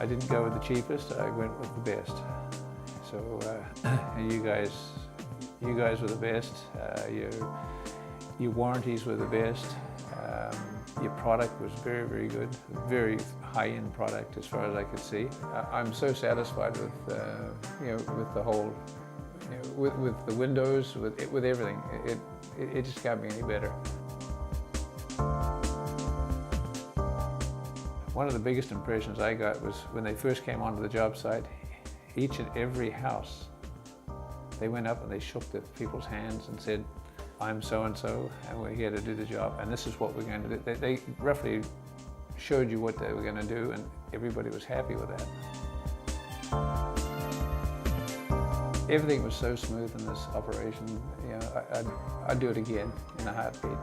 I didn't go with the cheapest, I went with the best. So you guys were the best. Your warranties were the best. Your product was very, very good. Very high-end product as far as I could see. I'm so satisfied with with the whole, with the windows, with everything. It just got me any better. One of the biggest impressions I got was when they first came onto the job site. Each and every house, they went up and they shook the people's hands and said, "I'm so-and-so, and we're here to do the job, and this is what we're going to do." They roughly showed you what they were going to do, and everybody was happy with that. Everything was so smooth in this operation. I'd do it again in a heartbeat.